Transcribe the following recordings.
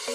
Hey,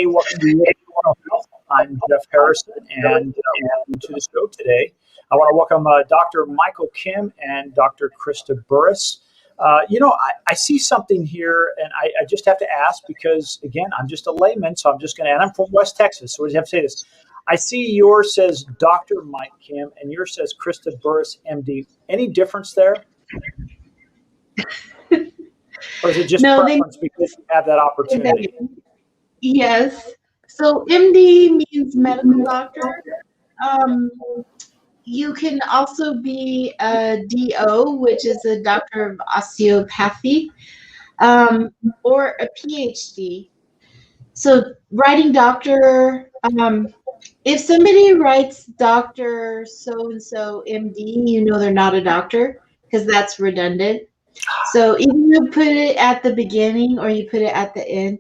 welcome to Health. I'm Jeff Harrison, and welcome to the show today. I want to welcome Dr. Michael Kim and Dr. Krista Burris. I see something here, and I just have to ask because, again, I'm just a layman, so I'm just going to, and I'm from West Texas, so I just have to say this. I see yours says Dr. Mike Kim, and yours says Krista Burris, MD. Any difference there? Or is it just preference because you have that opportunity? Yes. So MD means medical doctor. You can also be a DO, which is a doctor of osteopathy, or a PhD. So writing doctor, if somebody writes Dr. So-and-so MD, you know they're not a doctor because that's redundant. So either you put it at the beginning or you put it at the end.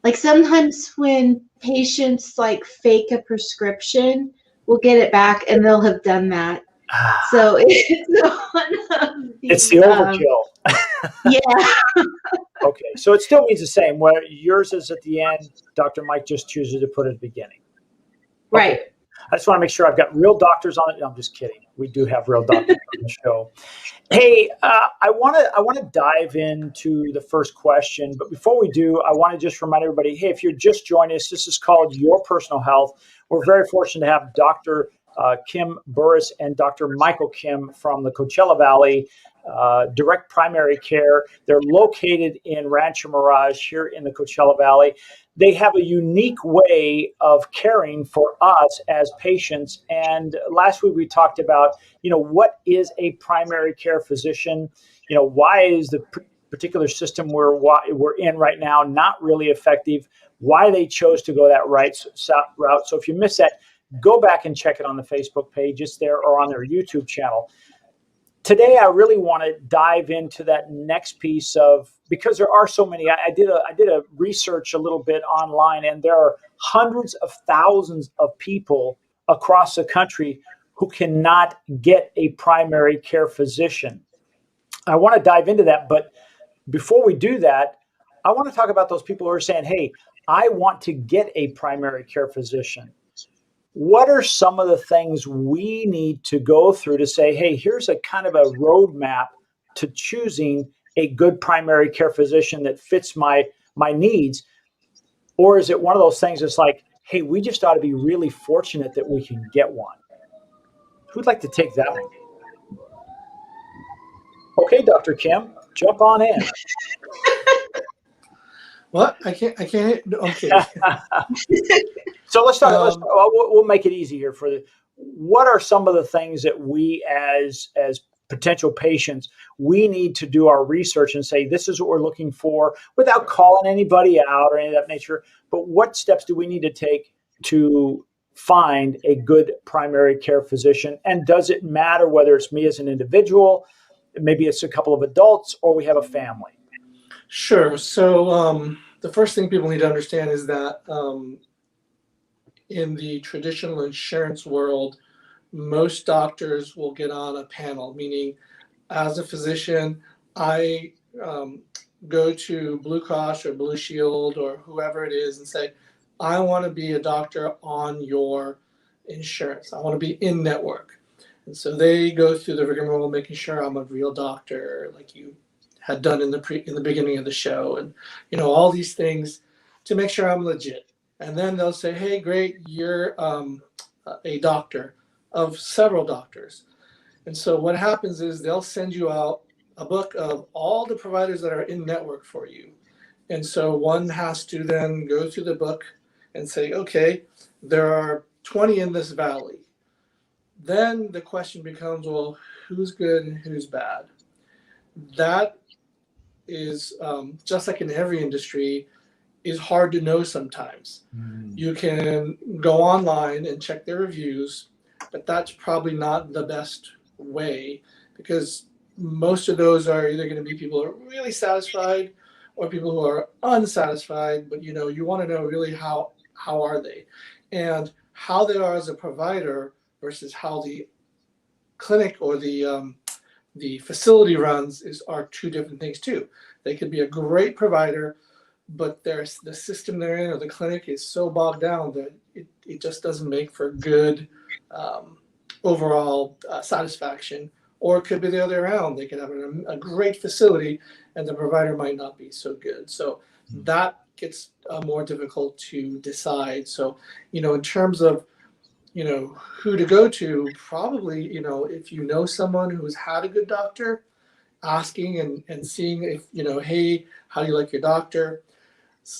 Like sometimes when patients like fake a prescription, we'll get it back and they'll have done that. So it's the overkill. Yeah. Okay, so it still means the same. Where yours is at the end, Dr. Mike just chooses to put it at the beginning. Okay. Right. I just want to make sure I've got real doctors on it. No, I'm just kidding. We do have real doctors on the show. Hey, I want to dive into the first question, but before we do, I want to just remind everybody, hey, if you're just joining us, this is called Your Personal Health. We're very fortunate to have Dr. Kim Burris and Dr. Michael Kim from the Coachella Valley Direct Primary Care. They're located in Rancho Mirage here in the Coachella Valley. They have a unique way of caring for us as patients. And last week we talked about, what is a primary care physician? Why is the particular system we're in right now not really effective? Why they chose to go that route. So if you missed that, go back and check it on the Facebook page. It's there, or on their YouTube channel. Today, I really want to dive into that next piece because there are so many. I did a research a little bit online, and there are hundreds of thousands of people across the country who cannot get a primary care physician. I want to dive into that, but before we do that, I want to talk about those people who are saying, hey, I want to get a primary care physician. What are some of the things we need to go through to say, hey, here's a kind of a roadmap to choosing a good primary care physician that fits my needs? Or is it one of those things that's like, hey, we just ought to be really fortunate that we can get one? Who'd like to take that one? Okay, Dr. Kim, jump on in. What? I can't. Okay. So let's talk. We'll make it easy here. What are some of the things that we as potential patients, we need to do our research and say, this is what we're looking for, without calling anybody out or any of that nature? But what steps do we need to take to find a good primary care physician? And does it matter whether it's me as an individual, maybe it's a couple of adults, or we have a family? Sure. So the first thing people need to understand is that in the traditional insurance world, most doctors will get on a panel, meaning as a physician, I go to Blue Cross or Blue Shield or whoever it is and say, I want to be a doctor on your insurance. I want to be in network. And so they go through the rigmarole, making sure I'm a real doctor, like you had done in the beginning of the show, and all these things to make sure I'm legit. And then they'll say, hey, great, you're a doctor of several doctors. And so what happens is they'll send you out a book of all the providers that are in network for you. And so one has to then go through the book and say, okay, there are 20 in this valley. Then the question becomes, well, who's good and who's bad? That is just like in every industry, is hard to know sometimes. You can go online and check their reviews, but that's probably not the best way, because most of those are either going to be people who are really satisfied or people who are unsatisfied. But you want to know really how how are they? And how they are as a provider versus how the clinic or the facility runs are two different things too. They could be a great provider, but the system they're in or the clinic is so bogged down that it just doesn't make for good overall satisfaction. Or it could be the other way around. They could have a great facility and the provider might not be so good. So that gets more difficult to decide. So, in terms of, who to go to, probably, if you know someone who's had a good doctor, asking and seeing if, hey, how do you like your doctor?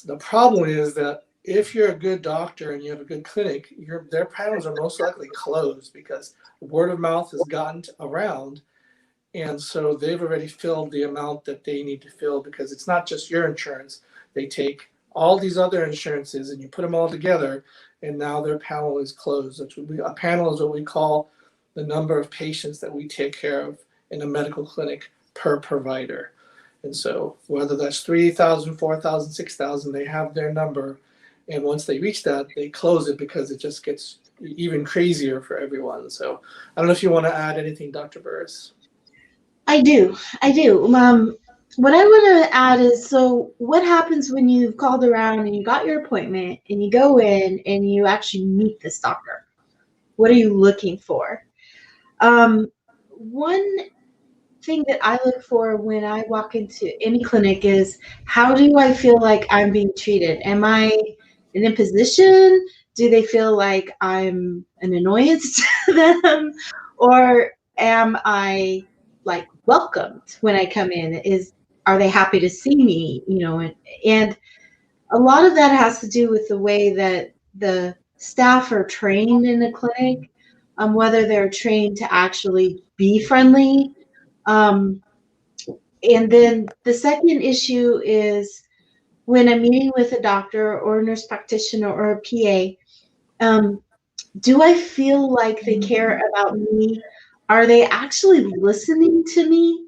The problem is that if you're a good doctor and you have a good clinic, their panels are most likely closed because word of mouth has gotten around. And so they've already filled the amount that they need to fill, because it's not just your insurance. They take all these other insurances and you put them all together, and now their panel is closed. A panel is what we call the number of patients that we take care of in a medical clinic per provider. And so whether that's 3,000, 4,000, 6,000, they have their number. And once they reach that, they close it because it just gets even crazier for everyone. So I don't know if you want to add anything, Dr. Burris. I do. What I want to add is, so what happens when you've called around and you got your appointment and you go in and you actually meet this doctor? What are you looking for? One thing that I look for when I walk into any clinic is, how do I feel like I'm being treated? Am I an imposition? Do they feel like I'm an annoyance to them? Or am I like welcomed when I come in? Are they happy to see me? And a lot of that has to do with the way that the staff are trained in the clinic, whether they're trained to actually be friendly. And then the second issue is, when I'm meeting with a doctor or a nurse practitioner or a PA, do I feel like they care about me? Are they actually listening to me?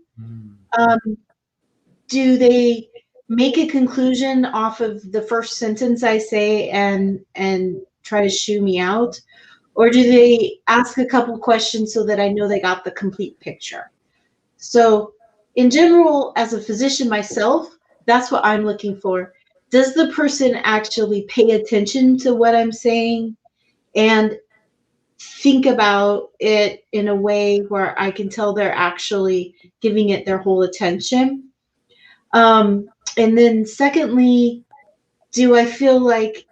Do they make a conclusion off of the first sentence I say and try to shoo me out? Or do they ask a couple questions so that I know they got the complete picture? So in general, as a physician myself, that's what I'm looking for. Does the person actually pay attention to what I'm saying and think about it in a way where I can tell they're actually giving it their whole attention? And then secondly, do I feel like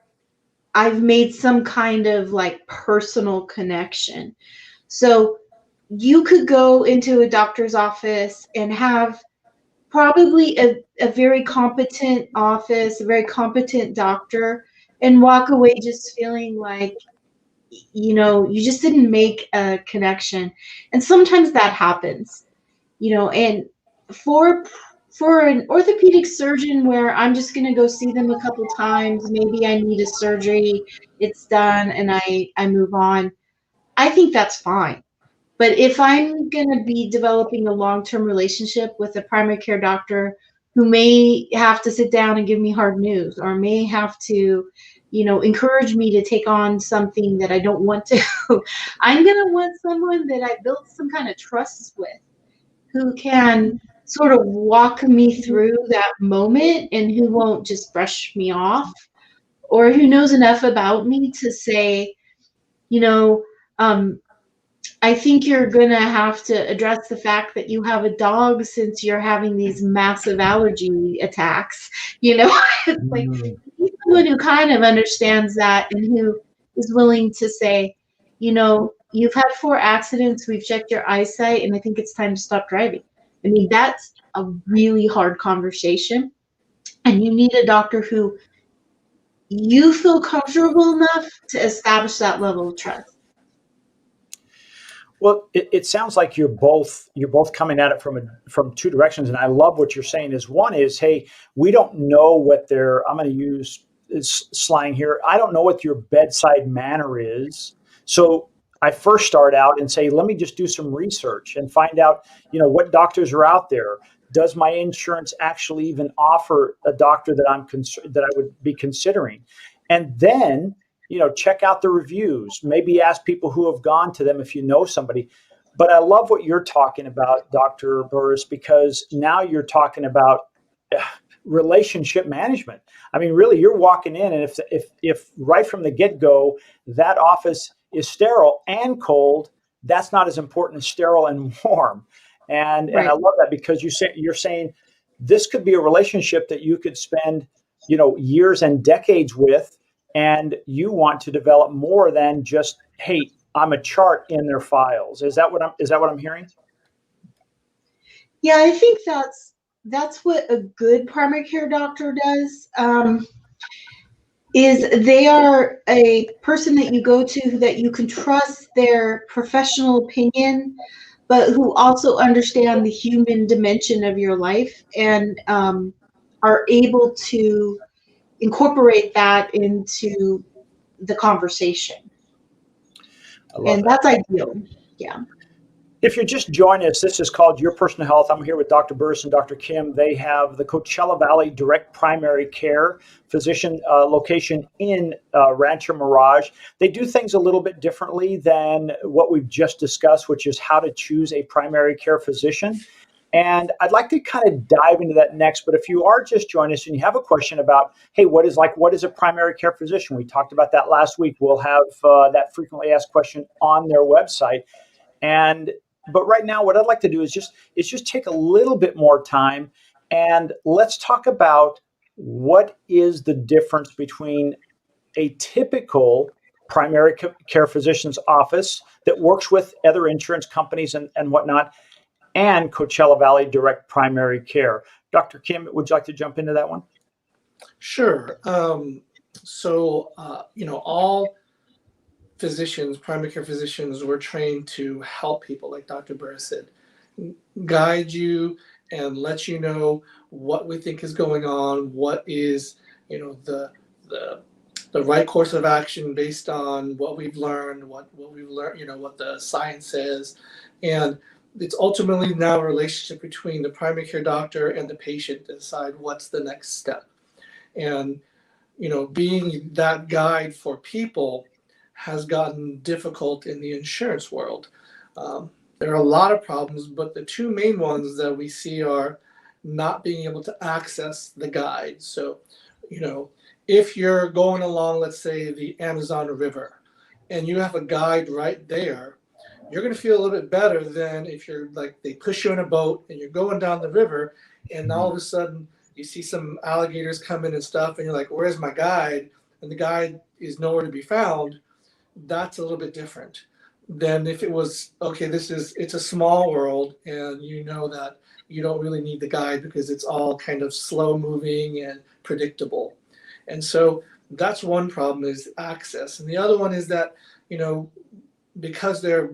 I've made some kind of like personal connection? So you could go into a doctor's office and have probably a very competent office, a very competent doctor, and walk away just feeling like, you just didn't make a connection. And sometimes that happens, and for an orthopedic surgeon where I'm just going to go see them a couple times, maybe I need a surgery, it's done, and I move on, I think that's fine. But if I'm going to be developing a long-term relationship with a primary care doctor who may have to sit down and give me hard news, or may have to, encourage me to take on something that I don't want to, I'm going to want someone that I built some kind of trust with, who can sort of walk me through that moment and who won't just brush me off, or who knows enough about me to say, I think you're going to have to address the fact that you have a dog since you're having these massive allergy attacks. It's like, someone who kind of understands that and who is willing to say, you've had 4 accidents, we've checked your eyesight, and I think it's time to stop driving. I mean, that's a really hard conversation. And you need a doctor who you feel comfortable enough to establish that level of trust. Well, it sounds like you're both coming at it from two directions, and I love what you're saying. One is, hey, we don't know what I'm going to use slang here. I don't know what your bedside manner is, so I first start out and say, let me just do some research and find out, what doctors are out there. Does my insurance actually even offer a doctor that I would be considering? And then, check out the reviews, maybe ask people who have gone to them if you know somebody. But I love what you're talking about, Dr. Burris, because now you're talking about relationship management. I mean, really, you're walking in, and if right from the get-go that office is sterile and cold, that's not as important as sterile and warm. And Right. I love that, because you're saying this could be a relationship that you could spend, years and decades with, and you want to develop more than just, hey, I'm a chart in their files. Is that what I'm hearing? Yeah, I think that's what a good primary care doctor does. Is they are a person that you go to that you can trust their professional opinion, but who also understand the human dimension of your life and are able to incorporate that into the conversation. And that's ideal. Yeah. If you're just joining us, this is called Your Personal Health. I'm here with Dr. Burris and Dr. Kim. They have the Coachella Valley Direct Primary Care physician location in Rancho Mirage. They do things a little bit differently than what we've just discussed, which is how to choose a primary care physician. And I'd like to kind of dive into that next. But if you are just joining us and you have a question about, hey, what is a primary care physician? We talked about that last week. We'll have that frequently asked question on their website. But right now, what I'd like to do is just take a little bit more time, and let's talk about what is the difference between a typical primary care physician's office that works with other insurance companies and whatnot, and Coachella Valley Direct Primary Care. Dr. Kim, would you like to jump into that one? Sure. All physicians, primary care physicians, were trained to help people, like Dr. Burris said, guide you and let you know what we think is going on, what is, the right course of action based on what we've learned, what the science says. And it's ultimately now a relationship between the primary care doctor and the patient to decide what's the next step. And, being that guide for people has gotten difficult in the insurance world. There are a lot of problems, but the two main ones that we see are not being able to access the guide. So, if you're going along, let's say, the Amazon River, and you have a guide right there, you're going to feel a little bit better than if you're like, they push you in a boat and you're going down the river, and all of a sudden you see some alligators coming and stuff, and you're like, where's my guide? And the guide is nowhere to be found. That's a little bit different than if it was, okay, it's a small world, and you know that you don't really need the guide because it's all kind of slow moving and predictable. And so that's one problem, is access. And the other one is that, because they're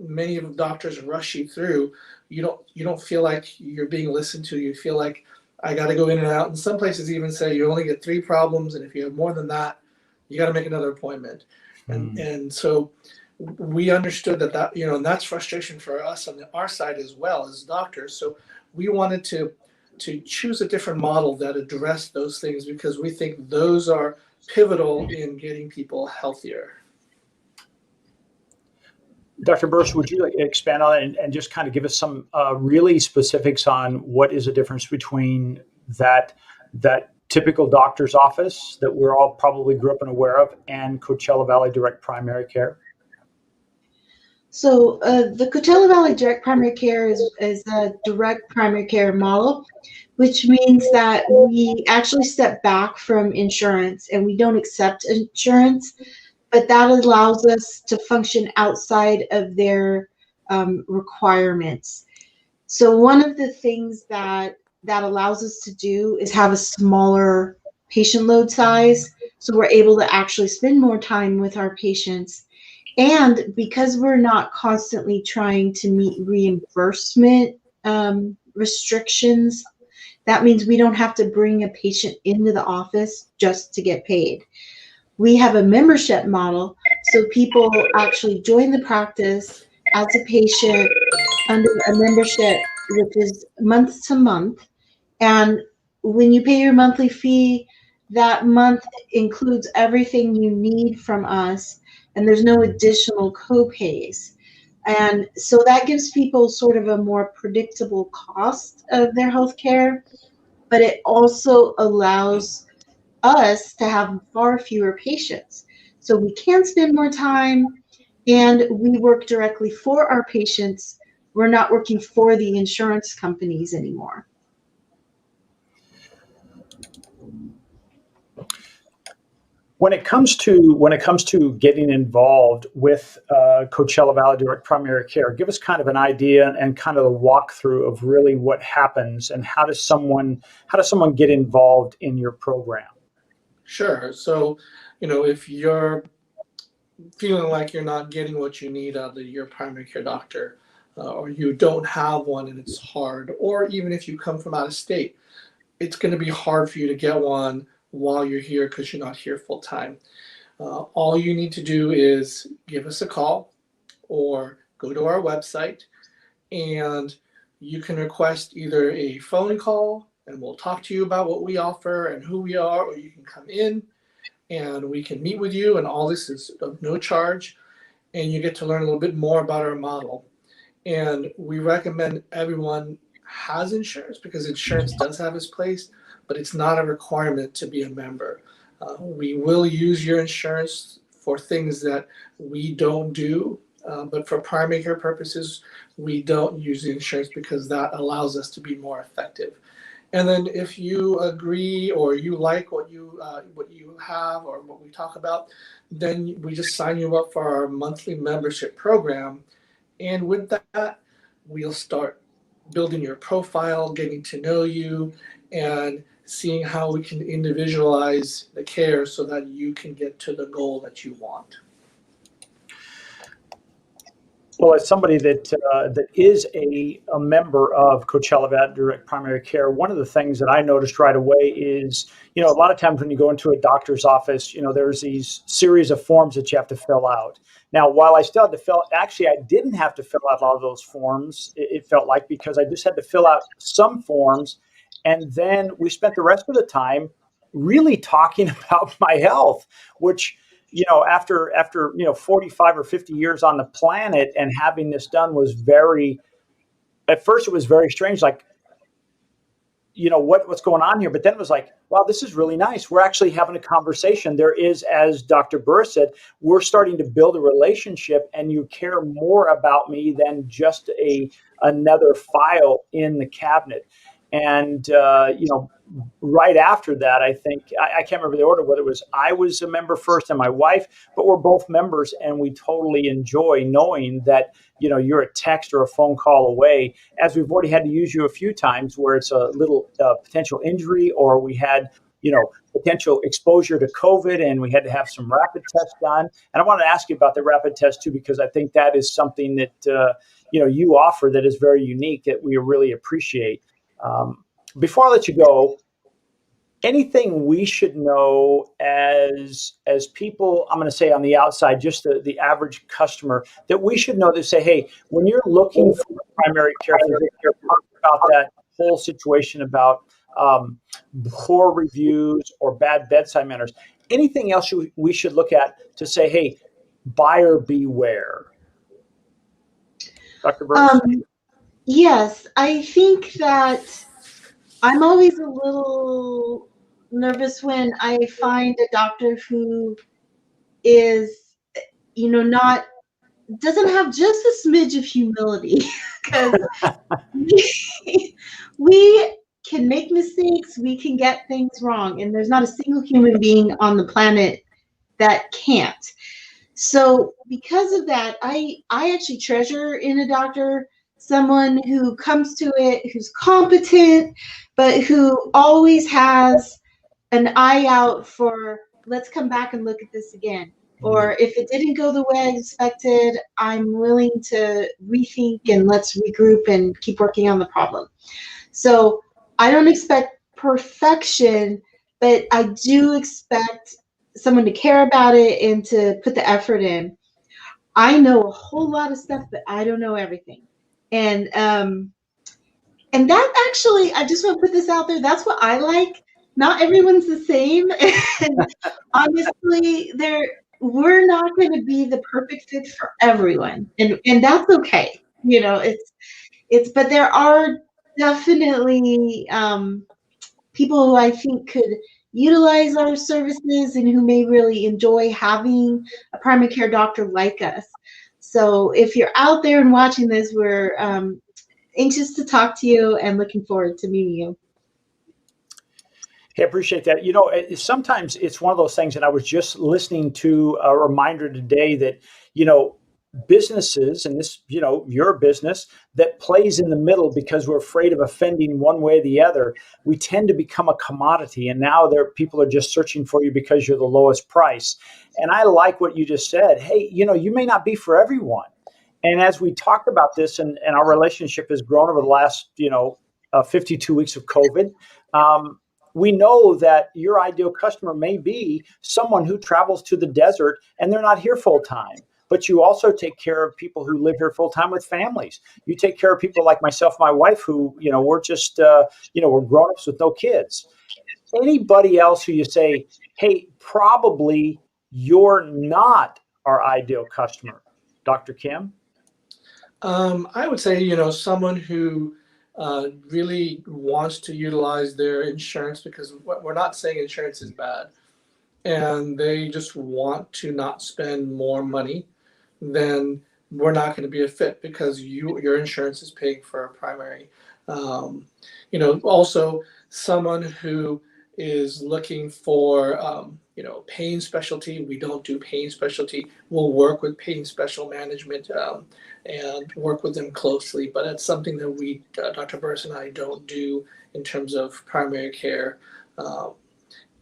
many of the doctors rush you through, you don't feel like you're being listened to. You feel like, I got to go in and out. And some places even say you only get 3 problems, and if you have more than that, you got to make another appointment. And so we understood that, and that's frustration for us on our side as well as doctors. So we wanted to choose a different model that addressed those things, because we think those are pivotal in getting people healthier. Dr. Burris, would you expand on it and just kind of give us some really specifics on what is the difference between that typical doctor's office that we're all probably grew up and aware of and Coachella Valley Direct Primary Care? So the Coachella Valley Direct Primary Care is a direct primary care model, which means that we actually step back from insurance and we don't accept insurance, but that allows us to function outside of their requirements. So one of the things that allows us to do is have a smaller patient load size, so we're able to actually spend more time with our patients. And because we're not constantly trying to meet reimbursement restrictions, that means we don't have to bring a patient into the office just to get paid. We have a membership model, so people actually join the practice as a patient under a membership, which is month to month. And when you pay your monthly fee, that month includes everything you need from us, and there's no additional copays. And so that gives people sort of a more predictable cost of their health care, but it also allows us to have far fewer patients. So we can spend more time, and we work directly for our patients. We're not working for the insurance companies anymore. When it comes to getting involved with Coachella Valley Direct Primary Care, give us kind of an idea and kind of a walkthrough of really what happens and how does someone get involved in your program? Sure. So, if you're feeling like you're not getting what you need out of your primary care doctor, or you don't have one and it's hard, or even if you come from out of state, it's going to be hard for you to get one while you're here because you're not here full time. All you need to do is give us a call or go to our website, and you can request either a phone call and we'll talk to you about what we offer and who we are, or you can come in and we can meet with you, and all this is of no charge, and you get to learn a little bit more about our model. And we recommend everyone has insurance because insurance does have its place, but it's not a requirement to be a member. We will use your insurance for things that we don't do, but for primary care purposes, we don't use the insurance because that allows us to be more effective. And then if you agree or you like what you have or what we talk about, then we just sign you up for our monthly membership program. And with that, we'll start building your profile, getting to know you, and seeing how we can individualize the care so that you can get to the goal that you want. Well, as somebody that is a member of Coachella Valley Direct Primary Care, one of the things that I noticed right away is, a lot of times when you go into a doctor's office, there's these series of forms that you have to fill out. Now, while I still had to I didn't have to fill out a lot of those forms, it felt like, because I just had to fill out some forms. And then we spent the rest of the time really talking about my health, which, after 45 or 50 years on the planet and having this done was at first it was very strange, like, what's going on here? But then it was like, wow, this is really nice. We're actually having a conversation. There is, as Dr. Burris said, we're starting to build a relationship, and you care more about me than just another file in the cabinet. And, right after that, I think, I can't remember the order, whether it was I was a member first and my wife, but we're both members, and we totally enjoy knowing that, you're a text or a phone call away, as we've already had to use you a few times where it's a little potential injury, or we had, potential exposure to COVID and we had to have some rapid tests done. And I want to ask you about the rapid test too, because I think that is something that, you offer that is very unique that we really appreciate. Before I let you go, anything we should know as people, I'm going to say on the outside, just the average customer, that we should know to say, hey, when you're looking for a primary care physician, talk about that whole situation about poor reviews or bad bedside manners. Anything else we should look at to say, hey, buyer beware? Dr. Burris? Yes, I think that I'm always a little nervous when I find a doctor who is, doesn't have just a smidge of humility, because we can make mistakes, we can get things wrong, and there's not a single human being on the planet that can't. So because of that, I actually treasure in a doctor someone who comes to it, who's competent, but who always has an eye out for, let's come back and look at this again. Or if it didn't go the way I expected, I'm willing to rethink and let's regroup and keep working on the problem. So I don't expect perfection, but I do expect someone to care about it and to put the effort in. I know a whole lot of stuff, but I don't know everything. And that actually, I just want to put this out there. That's what I like. not everyone's the same. And honestly, we're not going to be the perfect fit for everyone. And that's okay. But there are definitely people who I think could utilize our services and who may really enjoy having a primary care doctor like us. So if you're out there and watching this, we're anxious to talk to you and looking forward to meeting you. Hey, I appreciate that. Sometimes it's one of those things, and I was just listening to a reminder today that, businesses, and this, you're a business that plays in the middle because we're afraid of offending one way or the other. We tend to become a commodity, and now people are just searching for you because you're the lowest price. And I like what you just said. Hey, you may not be for everyone. And as we talked about this, and our relationship has grown over the last, 52 weeks of COVID, we know that your ideal customer may be someone who travels to the desert and they're not here full time. But you also take care of people who live here full time with families. You take care of people like myself, my wife, who, we're just, we're grown-ups with no kids. Anybody else who you say, hey, probably you're not our ideal customer. Dr. Kim? I would say, someone who really wants to utilize their insurance, because we're not saying insurance is bad, and they just want to not spend more money, then we're not going to be a fit because your insurance is paying for a primary. Also someone who is looking for, pain specialty. We don't do pain specialty. We'll work with pain special management and work with them closely, but it's something that we, Dr. Burris and I, don't do in terms of primary care. And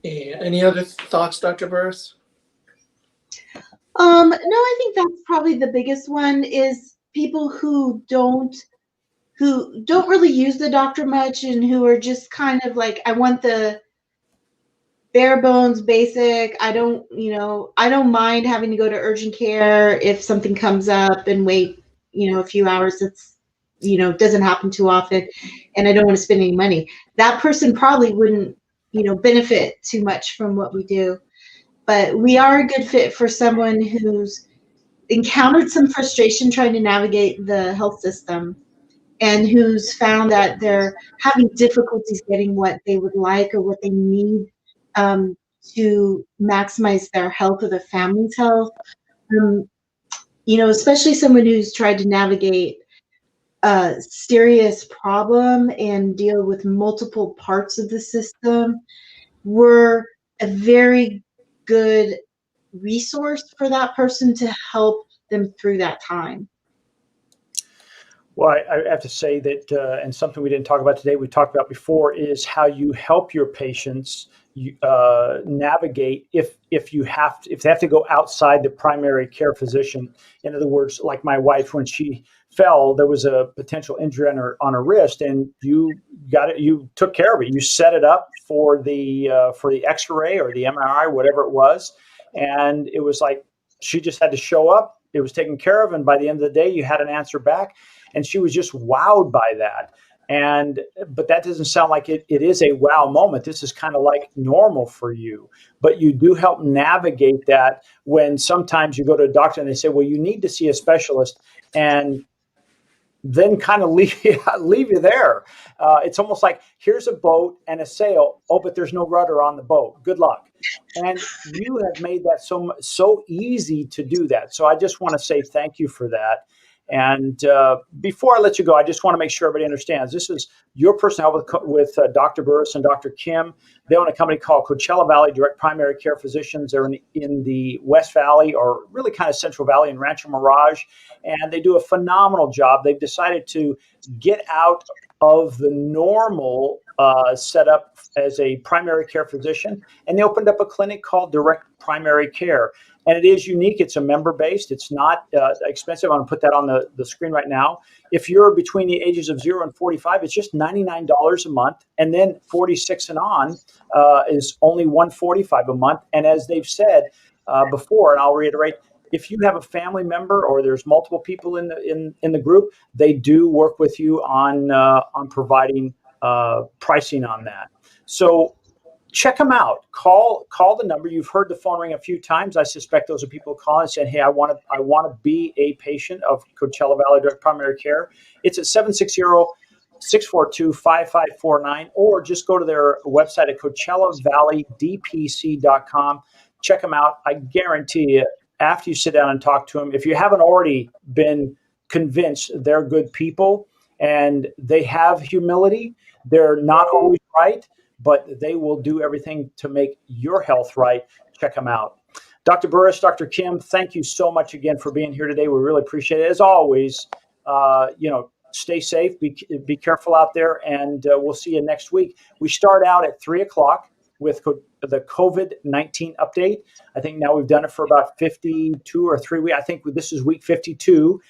any other thoughts, Dr. Burris? No, I think that's probably the biggest one, is people who don't really use the doctor much and who are just kind of like, I want the bare bones basic. I don't mind having to go to urgent care if something comes up and wait, a few hours. It's, doesn't happen too often, and I don't want to spend any money. That person probably wouldn't, benefit too much from what we do. But we are a good fit for someone who's encountered some frustration trying to navigate the health system and who's found that they're having difficulties getting what they would like or what they need to maximize their health or their family's health. Especially someone who's tried to navigate a serious problem and deal with multiple parts of the system. We're a very good resource for that person to help them through that time. Well, I have to say that, and something we didn't talk about today, we talked about before, is how you help your patients navigate if they have to go outside the primary care physician. In other words, like my wife, when she fell, there was a potential injury on her wrist, and you took care of it. You set it up for the X-ray or the MRI, whatever it was, and it was like she just had to show up. It was taken care of, and by the end of the day, you had an answer back. And she was just wowed by that. But that doesn't sound like it is a wow moment. This is kind of like normal for you. But you do help navigate that when sometimes you go to a doctor and they say, well, you need to see a specialist, and then kind of leave you there. It's almost like, here's a boat and a sail. Oh, but there's no rudder on the boat. Good luck. And you have made that so easy to do that. So I just want to say thank you for that. And before I let you go, I just want to make sure everybody understands this is your personal health with Dr. Burris and Dr. Kim. They own a company called Coachella Valley Direct Primary Care Physicians. They're in the West Valley, or really kind of Central Valley, in Rancho Mirage. And they do a phenomenal job. They've decided to get out of the normal setup as a primary care physician. And they opened up a clinic called Direct Primary Care. And it is unique. It's a member-based. It's not expensive. I'm going to put that on the screen right now. If you're between the ages of 0 and 45, it's just $99 a month. And then 46 and on is only $145 a month. And as they've said before, and I'll reiterate, if you have a family member or there's multiple people in the group, they do work with you on providing pricing on that. So check them out. Call the number. You've heard the phone ring a few times. I suspect those are people calling and saying, "Hey, I want to be a patient of Coachella Valley Direct Primary Care." It's at 760-642-5549, or just go to their website at CoachellaValleyDPC.com. Check them out. I guarantee you, after you sit down and talk to them, if you haven't already been convinced they're good people and they have humility, they're not always right, but they will do everything to make your health right. Check them out. Dr. Burris, Dr. Kim, thank you so much again for being here today. We really appreciate it. As always, stay safe, be careful out there, and we'll see you next week. We start out at 3:00 with the COVID-19 update. I think now we've done it for about 52 or 3 weeks. I think this is week 52.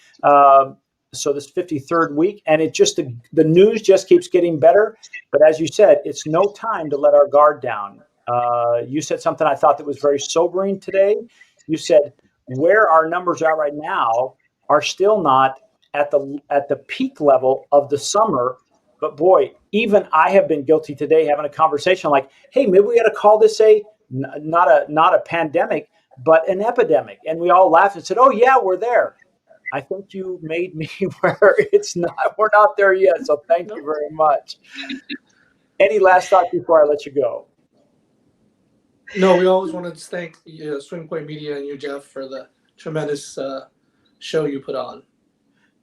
So this 53rd week, and the news just keeps getting better. But as you said, it's no time to let our guard down. You said something I thought that was very sobering today. You said where our numbers are right now are still not at the peak level of the summer. But boy, even I have been guilty today having a conversation like, hey, maybe we got to call this not a pandemic, but an epidemic. And we all laughed and said, oh yeah, we're there. I think you made me where we're not there yet. So thank you very much. Any last thoughts before I let you go? No, we always want to thank Swing Point Media and you, Jeff, for the tremendous show you put on.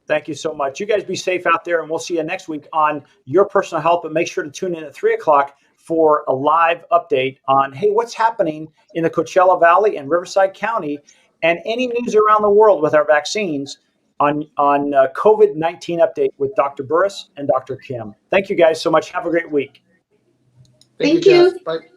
Thank you so much. You guys be safe out there, and we'll see you next week on Your Personal Health. But make sure to tune in at 3:00 for a live update on, hey, what's happening in the Coachella Valley and Riverside County, and any news around the world with our vaccines on COVID-19 update with Dr. Burris and Dr. Kim. Thank you guys so much. Have a great week. Thank you. Bye.